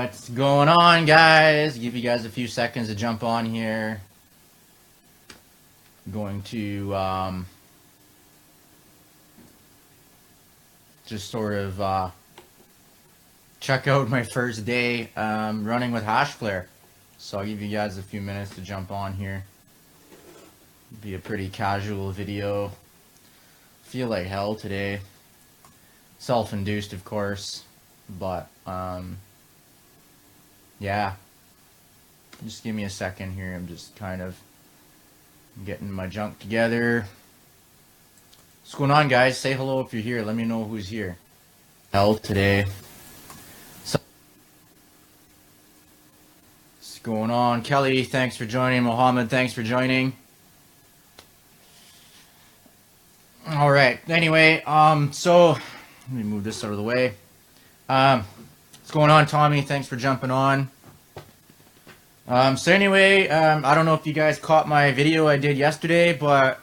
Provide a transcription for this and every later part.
What's going on, guys? Give you guys a few seconds to jump on here. I'm going to just sort of check out my first day running with Hashflare. So I'll give you guys a few minutes to jump on here. Be a pretty casual video. Feel like hell today. Self-induced, of course, but yeah, just give me a second here. I'm just kind of getting my junk together. What's going on, guys? Say hello if you're here. Let me know who's here. Hell today. So, what's going on? Kelly, thanks for joining. Mohammed, thanks for joining. All right. Anyway, so let me move this out of the way. What's going on, Tommy? Thanks for jumping on. So anyway, I don't know if you guys caught my video I did yesterday, but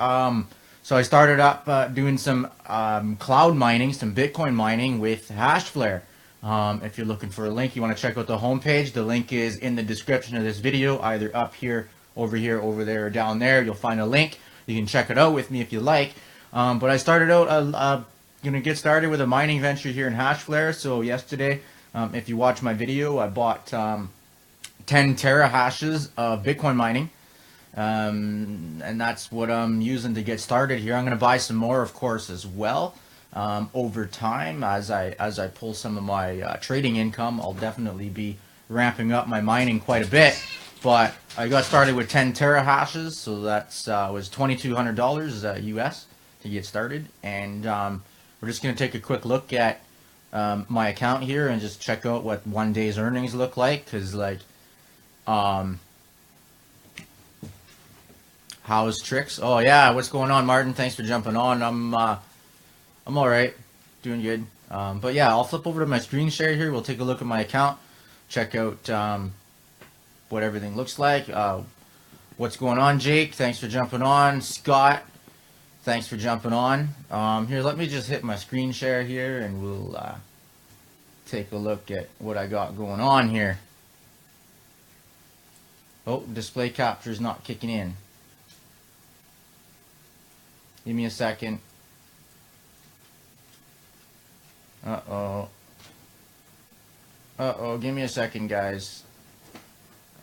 so I started up doing some cloud mining, some Bitcoin mining with Hashflare. If you're looking for a link, you want to check out the homepage. The link is in the description of this video, either up here, over there, or down there. You'll find a link. You can check it out with me if you like. But I started out gonna get started with a mining venture here in Hashflare. So yesterday, if you watch my video, I bought 10 terahashes of Bitcoin mining, and that's what I'm using to get started here. I'm gonna buy some more, of course, as well over time as I pull some of my trading income. I'll definitely be ramping up my mining quite a bit. But I got started with 10 terahashes, so that's was $2,200 US to get started, and we're just going to take a quick look at my account here and just check out what one day's earnings look like, because like how's tricks? Oh yeah, what's going on, Martin? Thanks for jumping on. I'm all right, doing good. But yeah, I'll flip over to my screen share here. We'll take a look at my account, check out what everything looks like. What's going on, Jake? Thanks for jumping on. Scott, thanks for jumping on. Here, let me just hit my screen share here, and we'll take a look at what I got going on here. Oh, display capture is not kicking in. Give me a second. Uh-oh. Uh-oh, give me a second, guys.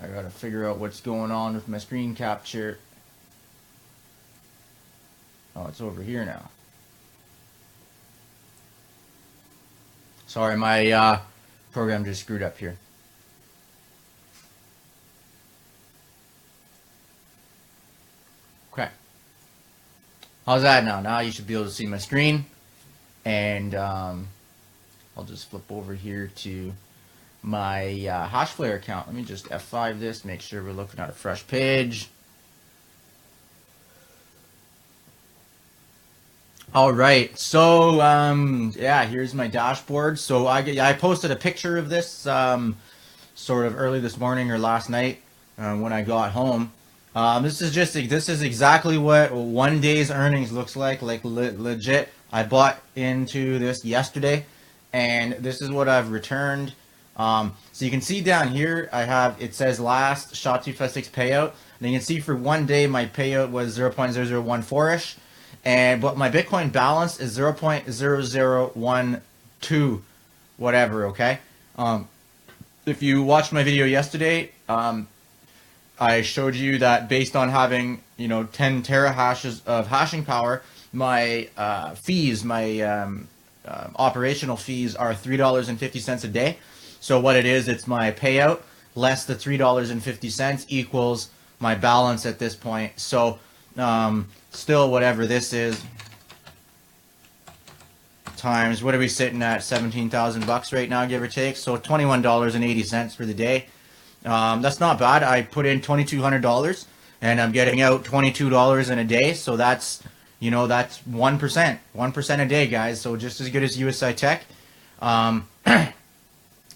I gotta figure out what's going on with my screen capture. Oh, it's over here now. Sorry, my program just screwed up here. Okay. How's that now? Now you should be able to see my screen. And I'll just flip over here to my Hashflare account. Let me just F5 this, make sure we're looking at a fresh page. All right, so yeah, here's my dashboard. So I posted a picture of this sort of early this morning or last night when I got home. This is exactly what one day's earnings looks like legit. I bought into this yesterday, and this is what I've returned. So you can see down here, it says last SHA-256 payout. And you can see for one day my payout was 0.0014ish. But my Bitcoin balance is 0.0012 whatever, okay? If you watched my video yesterday, I showed you that based on having, 10 terahashes of hashing power, my fees, my operational fees are $3.50 a day. So what it is, it's my payout less the $3.50 equals my balance at this point. So still whatever this is times, what are we sitting at, 17,000 bucks right now, give or take, so $21.80 for the day. That's not bad. I put in $2,200 and I'm getting out $22 in a day, so that's that's 1% a day, guys. So just as good as USI Tech.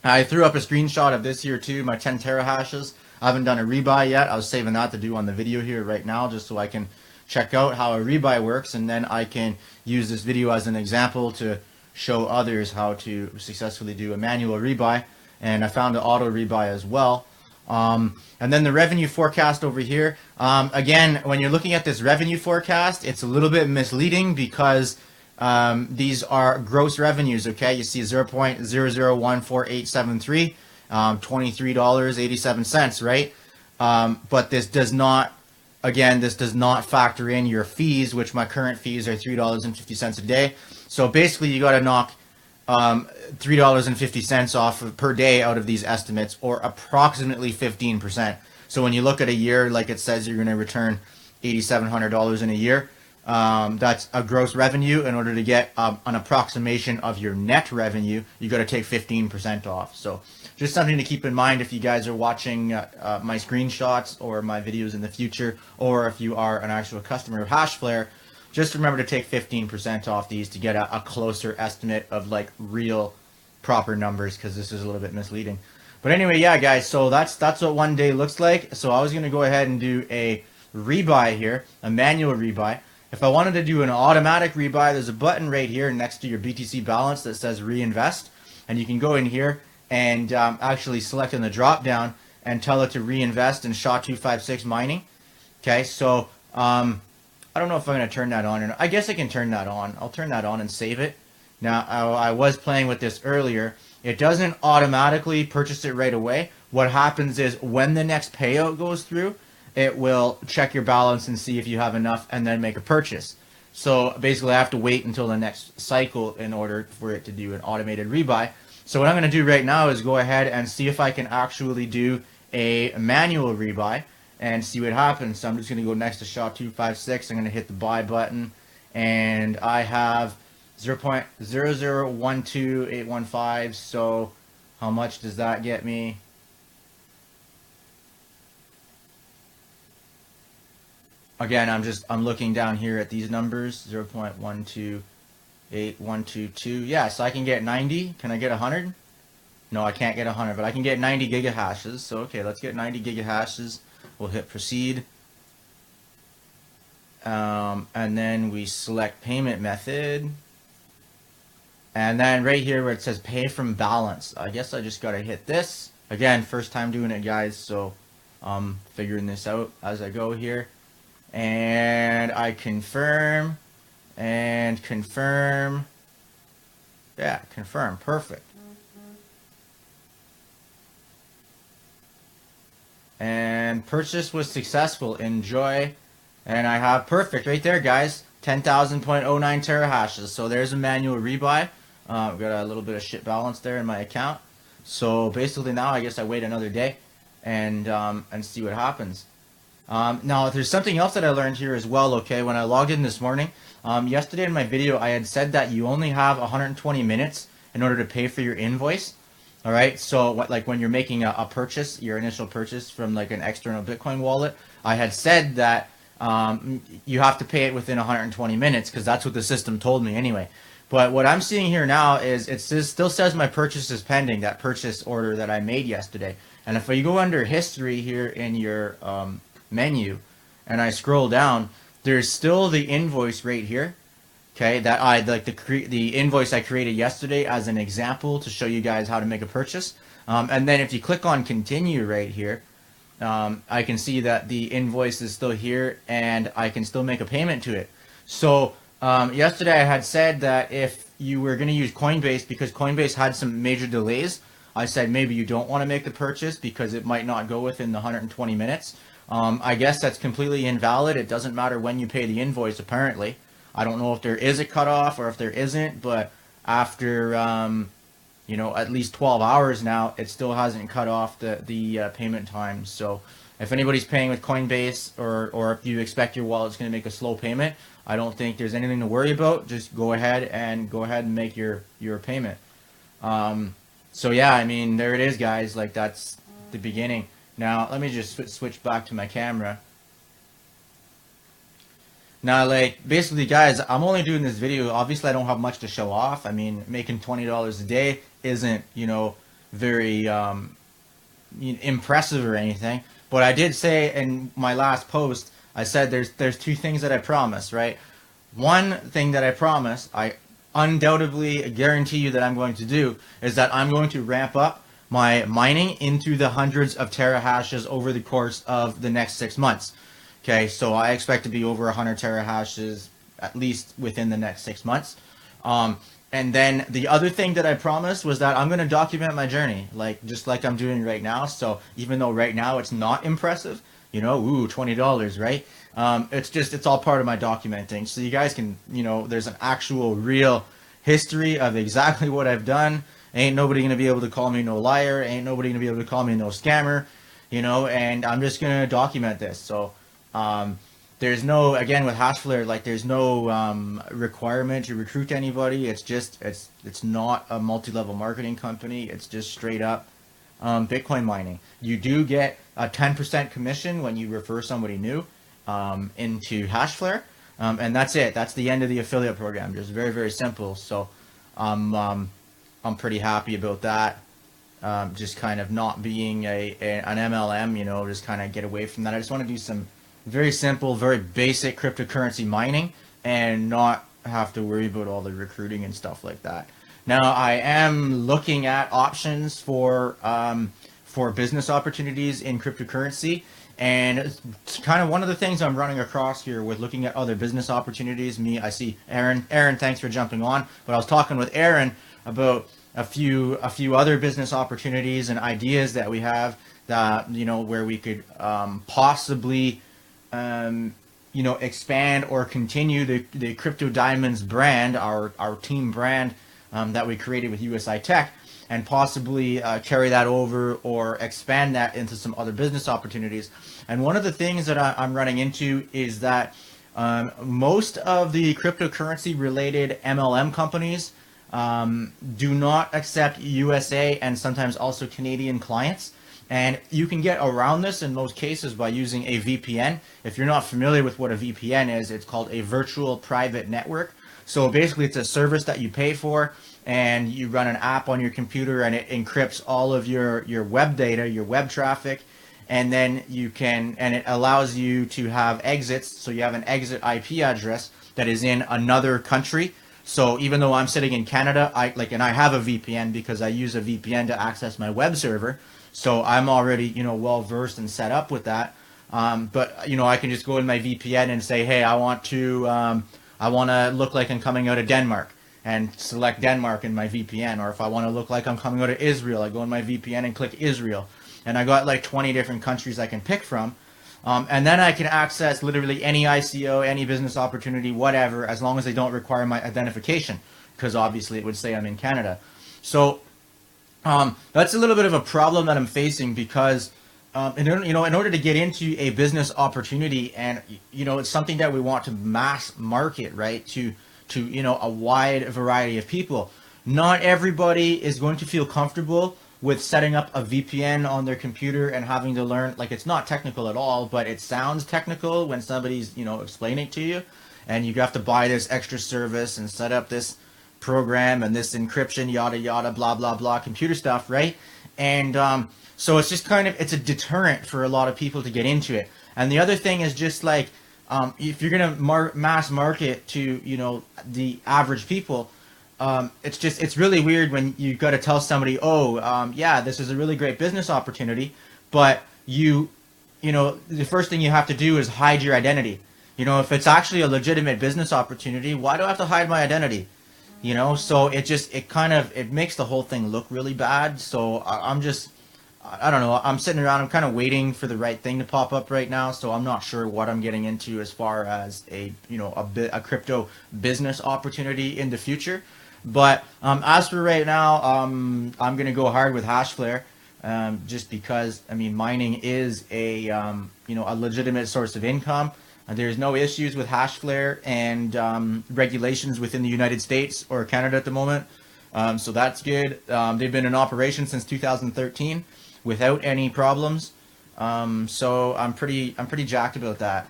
I threw up a screenshot of this here too, my 10 terahashes. I haven't done a rebuy yet. I was saving that to do on the video here right now, just so I can check out how a rebuy works, and then I can use this video as an example to show others how to successfully do a manual rebuy. and I found the auto rebuy as well. And then the revenue forecast over here. Again, when you're looking at this revenue forecast, it's a little bit misleading because these are gross revenues. Okay, you see 0.001487 $23.87, right? But this does not, again, this does not factor in your fees, which my current fees are $3.50 a day. So basically, you got to knock $3.50 off per day out of these estimates, or approximately 15%. So when you look at a year, like it says, you're going to return $8,700 in a year. That's a gross revenue. In order to get an approximation of your net revenue, you got to take 15% off. So just something to keep in mind if you guys are watching my screenshots or my videos in the future, or if you are an actual customer of Hashflare. Just remember to take 15% off these to get a closer estimate of like real proper numbers, because this is a little bit misleading. But anyway, yeah, guys, so that's what one day looks like. So I was going to go ahead and do a rebuy here, a manual rebuy. If I wanted to do an automatic rebuy, there's a button right here next to your BTC balance that says reinvest. And you can go in here and actually select in the drop down and tell it to reinvest in SHA-256 mining. Okay, so I don't know if I'm going to turn that on. Or I guess I can turn that on. I'll turn that on and save it. Now, I was playing with this earlier. It doesn't automatically purchase it right away. What happens is when the next payout goes through, it will check your balance and see if you have enough and then make a purchase. So basically, I have to wait until the next cycle in order for it to do an automated rebuy. So what I'm going to do right now is go ahead and see if I can actually do a manual rebuy and see what happens. So I'm just going to go next to SHA-256. I'm going to hit the buy button, and I have 0.0012815. So how much does that get me? Again, I'm looking down here at these numbers, 0.128122. Yeah, so I can get 90. Can I get 100? No, I can't get 100, but I can get 90 gigahashes. So okay, let's get 90 gigahashes. We'll hit proceed. And then we select payment method. And then right here where it says pay from balance, I guess I just got to hit this. Again, first time doing it, guys, so I'm figuring this out as I go here. And I confirm and confirm. Yeah, confirm. Perfect. And purchase was successful. Enjoy. And I have perfect right there, guys. 10,000.09 terahashes. So there's a manual rebuy. I've got a little bit of shit balance there in my account. So basically now I guess I wait another day and see what happens. Now there's something else that I learned here as well. Okay, when I logged in this morning, yesterday in my video I had said that you only have 120 minutes in order to pay for your invoice. All right, so like when you're making a purchase, your initial purchase from like an external Bitcoin wallet, I had said that you have to pay it within 120 minutes because that's what the system told me anyway. But what I'm seeing here now is it still says my purchase is pending, that purchase order that I made yesterday. And if you go under history here in your menu and I scroll down, there's still the invoice right here. Okay, that I like the invoice I created yesterday as an example to show you guys how to make a purchase. And then if you click on continue right here, I can see that the invoice is still here and I can still make a payment to it. So yesterday I had said that if you were going to use Coinbase, because Coinbase had some major delays, I said maybe you don't want to make the purchase because it might not go within the 120 minutes. I guess that's completely invalid. It doesn't matter when you pay the invoice, apparently. I don't know if there is a cutoff or if there isn't, but after you know, at least 12 hours now, it still hasn't cut off the payment time. So if anybody's paying with Coinbase, or if you expect your wallet's going to make a slow payment, I don't think there's anything to worry about. Just go ahead and make your payment. So yeah, I mean, there it is, guys. Like, that's the beginning. Now let me just switch back to my camera. Now, like, basically, guys, I'm only doing this video. Obviously, I don't have much to show off. I mean, making $20 a day isn't, you know, very impressive or anything. But I did say in my last post, I said there's two things that I promise, right? One thing that I promise, I undoubtedly guarantee you that I'm going to do, is that I'm going to ramp up my mining into the hundreds of terahashes over the course of the next 6 months. Okay, so I expect to be over 100 terahashes at least within the next 6 months. And then the other thing that I promised was that I'm going to document my journey, like just like I'm doing right now. So even though right now it's not impressive, ooh, $20, right? It's all part of my documenting. So you guys can, there's an actual real history of exactly what I've done. Ain't nobody going to be able to call me no liar. Ain't nobody going to be able to call me no scammer, and I'm just going to document this. So, there's no, again, with Hashflare, like there's no requirement to recruit anybody. It's not a multi-level marketing company. It's just straight up Bitcoin mining. You do get a 10% commission when you refer somebody new into Hashflare, and that's it. That's the end of the affiliate program. Just very, very simple. So I'm pretty happy about that. Just kind of not being an MLM, just kind of get away from that. I just want to do some very simple, very basic cryptocurrency mining and not have to worry about all the recruiting and stuff like that. Now, I am looking at options for business opportunities in cryptocurrency, and it's kind of one of the things I'm running across here with looking at other business opportunities. I see Aaron. Aaron, thanks for jumping on. But I was talking with Aaron about a few other business opportunities and ideas that we have that where we could possibly expand or continue the Crypto Diamonds brand, our team brand that we created with USI Tech, and possibly carry that over or expand that into some other business opportunities. And one of the things that I'm running into is that most of the cryptocurrency related MLM companies do not accept USA and sometimes also Canadian clients. And you can get around this in most cases by using a VPN. If you're not familiar with what a VPN is, it's called a virtual private network. So basically it's a service that you pay for, and you run an app on your computer, and it encrypts all of your web data, your web traffic, and then it allows you to have exits. So you have an exit IP address that is in another country. So even though I'm sitting in Canada, I have a VPN because I use a VPN to access my web server. So I'm already, well versed and set up with that. But I can just go in my VPN and say, hey, I want to look like I'm coming out of Denmark, and select Denmark in my VPN. Or if I want to look like I'm coming out of Israel, I go in my VPN and click Israel. And I got like 20 different countries I can pick from. And then I can access literally any ICO, any business opportunity, whatever, as long as they don't require my identification, because obviously it would say I'm in Canada. So that's a little bit of a problem that I'm facing, because in order to get into a business opportunity, and it's something that we want to mass market, right, to a wide variety of people. Not everybody is going to feel comfortable with setting up a VPN on their computer and having to learn, like, it's not technical at all, but it sounds technical when somebody's explaining it to you, and you have to buy this extra service and set up this program and this encryption, yada yada, blah blah blah, computer stuff, right? And so it's just it's a deterrent for a lot of people to get into it. And the other thing is just like, if you're gonna mass market to the average people, it's really weird when you got to tell somebody, yeah, this is a really great business opportunity, but the first thing you have to do is hide your identity. If it's actually a legitimate business opportunity, why do I have to hide my identity? So it makes the whole thing look really bad. So I don't know. I'm sitting around. I'm kind of waiting for the right thing to pop up right now. So I'm not sure what I'm getting into as far as a crypto business opportunity in the future. But as for right now, I'm going to go hard with Hashflare, just because mining is a legitimate source of income. There's no issues with Hashflare and regulations within the United States or Canada at the moment, so that's good. They've been in operation since 2013 without any problems, so I'm pretty jacked about that.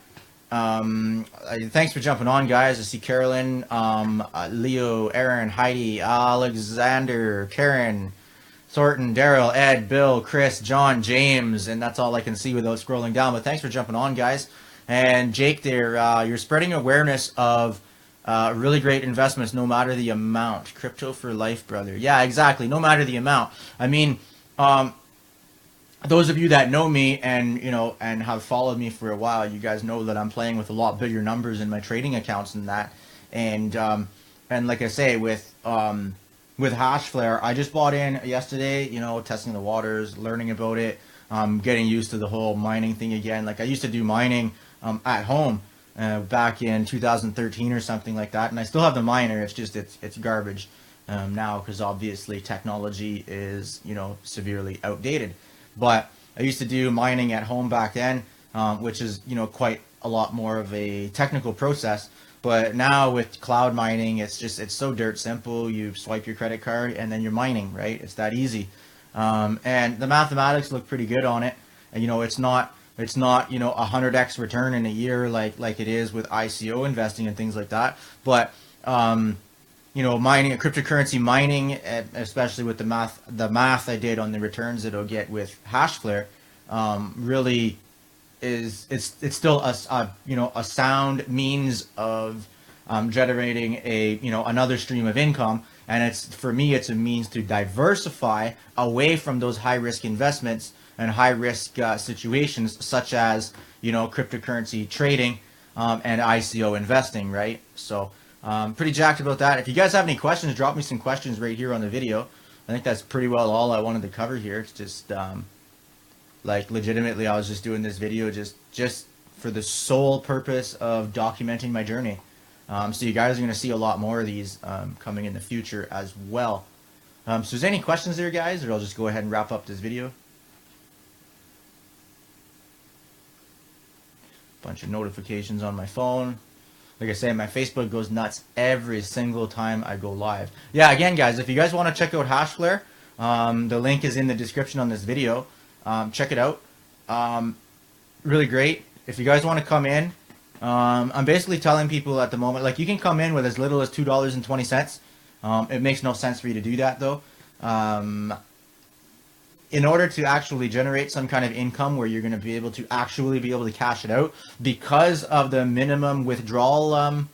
Thanks for jumping on, guys. I see Carolyn, Leo, Aaron, Heidi, Alexander, Karen, Thornton, Daryl, Ed, Bill, Chris, John, James, and that's all I can see without scrolling down. But thanks for jumping on, guys. And Jake, there, you're spreading awareness of really great investments, no matter the amount. Crypto for life, brother. Yeah, exactly. No matter the amount. those of you that know me and and have followed me for a while, you guys know that I'm playing with a lot bigger numbers in my trading accounts than that. And like I say, with Hashflare, I just bought in yesterday, testing the waters, learning about it, getting used to the whole mining thing again. Like I used to do mining at home back in 2013 or something like that, and I still have the miner. It's just it's garbage now, because obviously technology is severely outdated. But I used to do mining at home back then, which is quite a lot more of a technical process. But now with cloud mining, it's so dirt simple. You swipe your credit card and then you're mining, right? It's that easy. And the mathematics look pretty good on it. And it's not 100x return in a year like it is with ICO investing and things like that. But mining, cryptocurrency mining, especially with the math I did on the returns that I'll get with Hashflare, really it's still a sound means of generating another stream of income. And for me it's a means to diversify away from those high risk investments and high risk situations such as cryptocurrency trading and ICO investing, right? So pretty jacked about that. If you guys have any questions, drop me some questions right here on the video. I think that's pretty well all I wanted to cover here. It's just like legitimately I was just doing this video just for the sole purpose of documenting my journey. So you guys are going to see a lot more of these coming in the future as well. So is there any questions there, guys, or I'll just go ahead and wrap up this video? Bunch of notifications on my phone. Like I say, my Facebook goes nuts every single time I go live. Yeah, again, guys, if you guys want to check out Hashflare, the link is in the description on this video. Check it out. Really great. If you guys want to come in, I'm basically telling people at the moment, like, you can come in with as little as $2.20. It makes no sense for you to do that, though. In order to actually generate some kind of income where you're going to be able to cash it out, because of the minimum withdrawal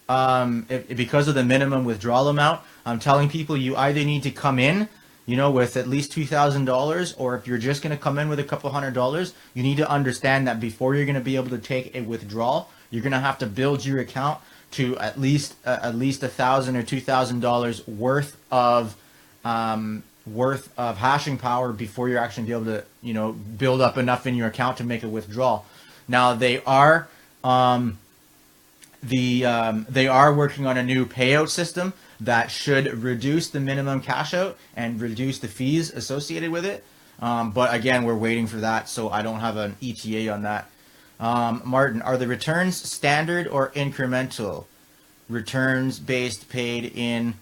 because of the minimum withdrawal amount, I'm telling people you either need to come in with at least $2,000, or if you're just going to come in with a couple $100, you need to understand that before you're going to be able to take a withdrawal, you're going to have to build your account to at least $1,000 or $2,000 worth of hashing power before you're actually be able to build up enough in your account to make a withdrawal. Now they are working on a new payout system that should reduce the minimum cash out and reduce the fees associated with it. But again, we're waiting for that, so I don't have an ETA on that. Martin, are the returns standard or incremental? Returns based paid in...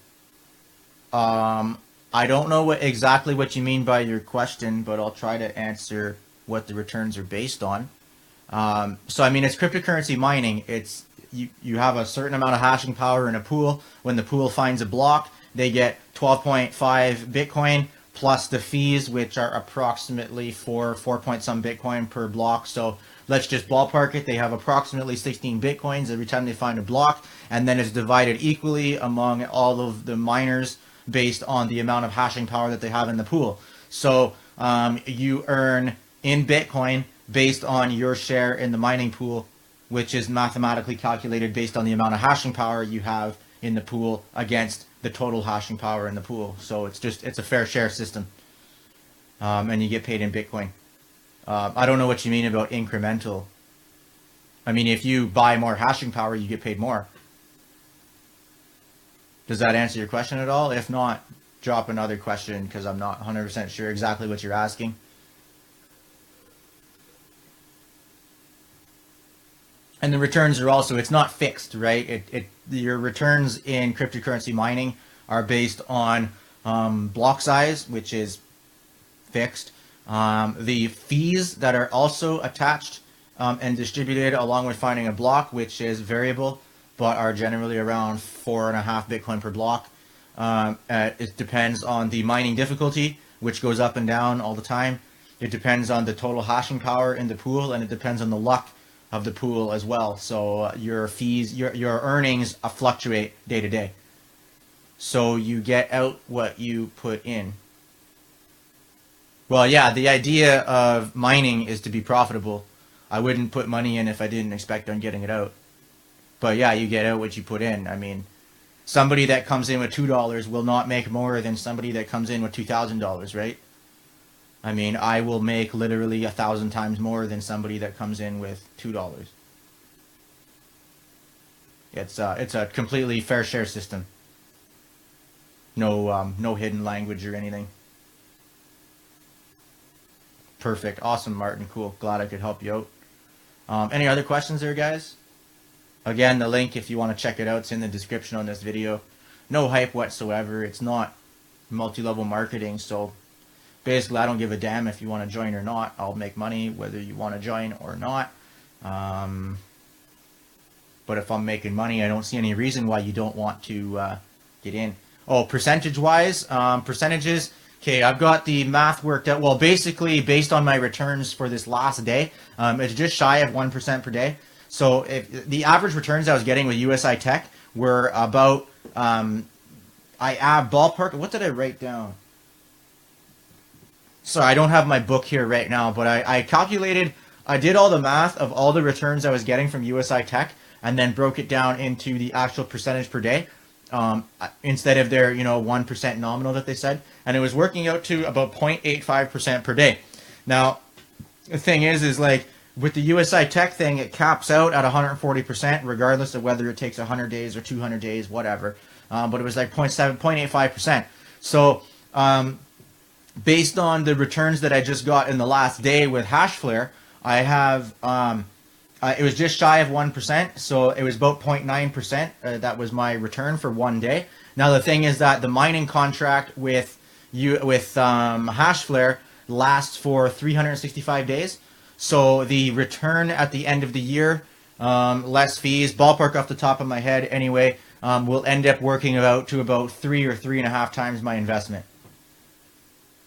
I don't know exactly what you mean by your question, but I'll try to answer what the returns are based on. So I mean, it's cryptocurrency mining. It's you have a certain amount of hashing power in a pool. When the pool finds a block, they get 12.5 Bitcoin plus the fees, which are approximately 4 point some Bitcoin per block. So let's just ballpark it. They have approximately 16 Bitcoins every time they find a block, and then it's divided equally among all of the miners based on the amount of hashing power that they have in the pool. So you earn in Bitcoin based on your share in the mining pool, which is mathematically calculated based on the amount of hashing power you have in the pool against the total hashing power in the pool. So it's a fair share system, and you get paid in Bitcoin. I don't know what you mean about incremental. I mean, if you buy more hashing power, you get paid more. Does that answer your question at all? If not, drop another question, because I'm not 100% sure exactly what you're asking. And the returns are also, it's not fixed, right? Your returns in cryptocurrency mining are based on block size, which is fixed. The fees that are also attached and distributed along with finding a block, which is variable, but are generally around 4.5 Bitcoin per block. It depends on the mining difficulty, which goes up and down all the time. It depends on the total hashing power in the pool, and it depends on the luck of the pool as well. So your fees, your earnings fluctuate day to day. So you get out what you put in. Well, yeah, the idea of mining is to be profitable. I wouldn't put money in if I didn't expect on getting it out. But yeah, you get out what you put in. I mean, somebody that comes in with $2 will not make more than somebody that comes in with $2,000, right? I mean, I will make literally 1,000 times more than somebody that comes in with $2. It's a completely fair share system. No hidden language or anything. Perfect. Awesome, Martin. Cool. Glad I could help you out. Any other questions there, guys? Again, the link, if you want to check it out, it's in the description on this video. No hype whatsoever. It's not multi-level marketing, so basically I don't give a damn if you want to join or not. I'll make money whether you want to join or not. But if I'm making money, I don't see any reason why you don't want to get in. Oh, percentage-wise, percentages. Okay, I've got the math worked out. Well, basically, based on my returns for this last day, it's just shy of 1% per day. So if the average returns I was getting with USI Tech were about, I have ballpark. What did I write down? Sorry, I don't have my book here right now, but I calculated, I did all the math of all the returns I was getting from USI Tech and then broke it down into the actual percentage per day. Instead of their 1% nominal that they said, and it was working out to about 0.85% per day. Now the thing is like with the USI Tech thing, it caps out at 140% regardless of whether it takes 100 days or 200 days, whatever. But it was like 0.85%. So based on the returns that I just got in the last day with Hashflare, I have it was just shy of 1%, so it was about 0.9%. That was my return for one day. Now the thing is that the mining contract with Hashflare lasts for 365 days. So the return at the end of the year, less fees, ballpark off the top of my head anyway, will end up working out to about 3 or 3.5 times my investment.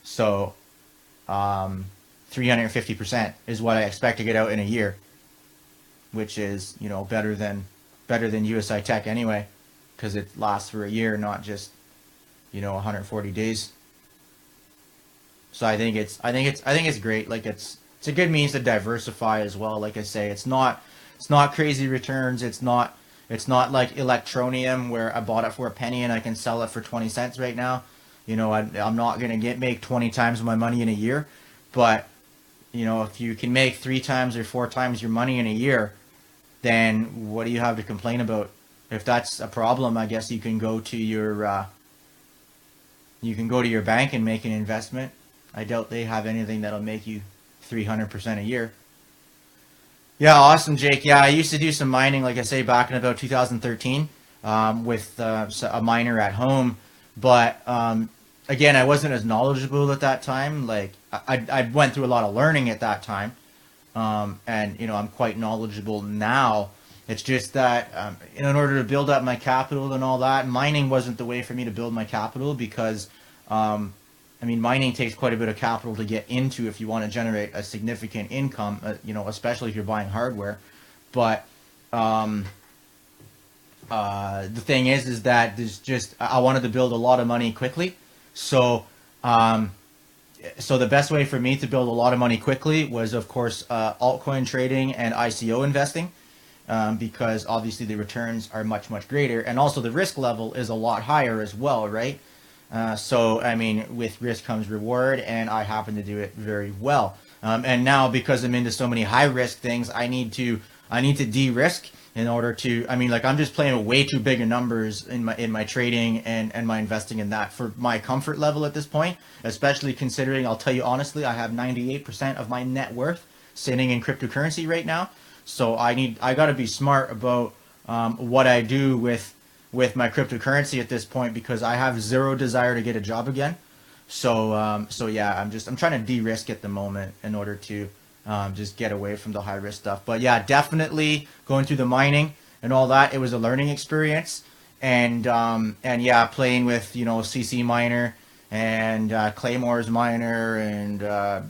So 350% is what I expect to get out in a year, which is better than USI Tech anyway, because it lasts for a year, not just 140 days. So I think it's great. Like it's a good means to diversify as well. Like I say, it's not crazy returns. It's not like Electronium where I bought it for a penny and I can sell it for 20 cents right now. I'm not gonna make 20 times my money in a year, but if you can make 3 times or 4 times your money in a year, then what do you have to complain about? If that's a problem, I guess you can go to your bank and make an investment. I doubt they have anything that'll make you 300% a year. Yeah, awesome, Jake. Yeah, I used to do some mining, like I say, back in about 2013 with a miner at home. But again, I wasn't as knowledgeable at that time. Like I went through a lot of learning at that time, and I'm quite knowledgeable now. It's just that in order to build up my capital and all that, mining wasn't the way for me to build my capital because mining takes quite a bit of capital to get into if you want to generate a significant income, especially if you're buying hardware. But the thing is that I wanted to build a lot of money quickly. So the best way for me to build a lot of money quickly was, of course, altcoin trading and ICO investing, because obviously the returns are much, much greater. And also the risk level is a lot higher as well, right? So with risk comes reward, and I happen to do it very well. And now because I'm into so many high risk things, I need to de-risk in order to, I'm just playing with way too big of numbers in my trading and my investing in that for my comfort level at this point, especially considering, I'll tell you honestly, I have 98% of my net worth sitting in cryptocurrency right now. So I got to be smart about what I do with my cryptocurrency at this point, because I have zero desire to get a job again. So yeah, I'm trying to de-risk at the moment in order to just get away from the high risk stuff. But yeah, definitely going through the mining and all that, it was a learning experience. And yeah, playing with CC Miner and Claymore's Miner and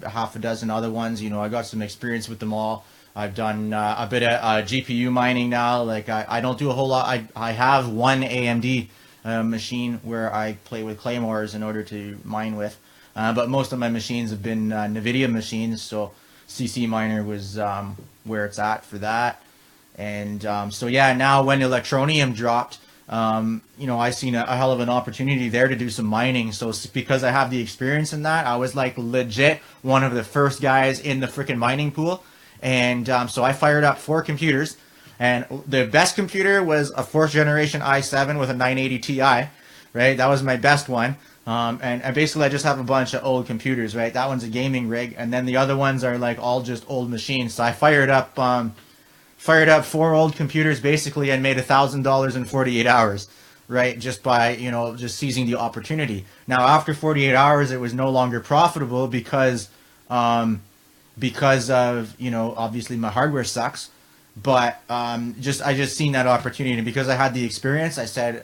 half a dozen other ones. I got some experience with them all. I've done a bit of GPU mining now. Like I don't do a whole lot. I have one AMD machine where I play with Claymores in order to mine with. but most of my machines have been NVIDIA machines, so CC Miner was where it's at for that. And so yeah, now when Electronium dropped, I seen a hell of an opportunity there to do some mining. So because I have the experience in that, I was like legit one of the first guys in the freaking mining pool. And so I fired up 4 computers, and the best computer was a 4th generation i7 with a 980 Ti, right? That was my best one. And basically I just have a bunch of old computers, right? That one's a gaming rig, and then the other ones are like all just old machines. So I fired up 4 old computers basically and made $1,000 in 48 hours, right? Just by, just seizing the opportunity. Now after 48 hours, it was no longer profitable because of, obviously my hardware sucks. But I just seen that opportunity, and because I had the experience, I said,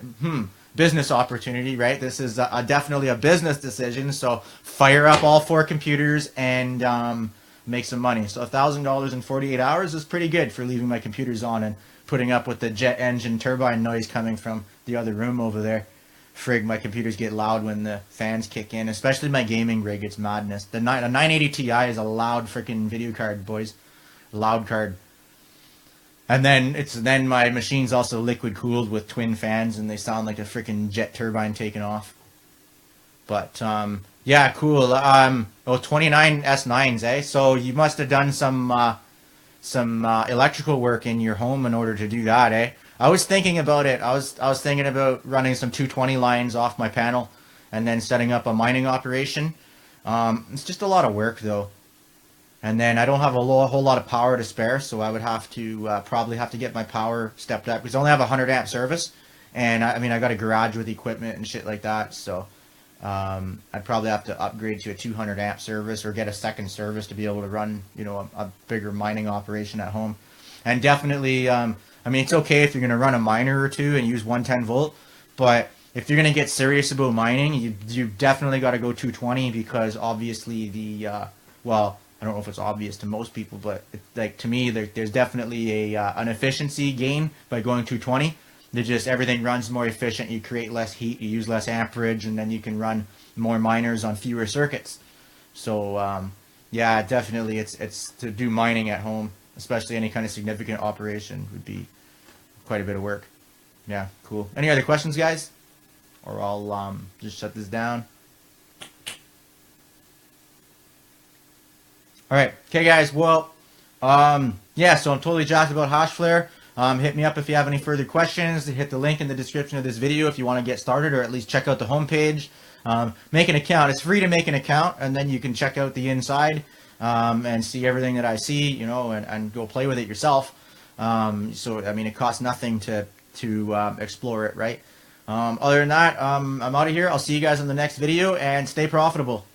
business opportunity, right? This is definitely a business decision. So fire up all 4 computers and make some money. So $1,000 in 48 hours is pretty good for leaving my computers on and putting up with the jet engine turbine noise coming from the other room over there. Frig, my computers get loud when the fans kick in, especially my gaming rig. It's madness. The 980 Ti is a loud freaking video card, boys. Loud card. And then my machine's also liquid cooled with twin fans, and they sound like a freaking jet turbine taking off. But yeah, cool. 29 S9s, eh? So you must have done some electrical work in your home in order to do that, eh? I was thinking about it. I was thinking about running some 220 lines off my panel and then setting up a mining operation. It's just a lot of work though. And then I don't have a whole lot of power to spare, so I would have to probably have to get my power stepped up because I only have a 100 amp service, and I got a garage with equipment and shit like that. So I'd probably have to upgrade to a 200 amp service or get a second service to be able to run a bigger mining operation at home. And definitely, it's okay if you're gonna run a miner or two and use 110 volt, but if you're gonna get serious about mining, you definitely got to go 220 because obviously I don't know if it's obvious to most people, but to me, there's definitely an efficiency gain by going 220. Everything runs more efficient. You create less heat, you use less amperage, and then you can run more miners on fewer circuits. So yeah, definitely, it's to do mining at home, especially any kind of significant operation, would be quite a bit of work. Yeah, cool. Any other questions, guys? Or I'll just shut this down. Alright, okay guys, well, yeah, so I'm totally jacked about Hashflare. Hit me up if you have any further questions. Hit the link in the description of this video if you want to get started, or at least check out the homepage. Make an account. It's free to make an account, and then you can check out the inside and see everything that I see, and go play with it yourself. So, it costs nothing to explore it, right? Other than that, I'm out of here. I'll see you guys in the next video, and stay profitable.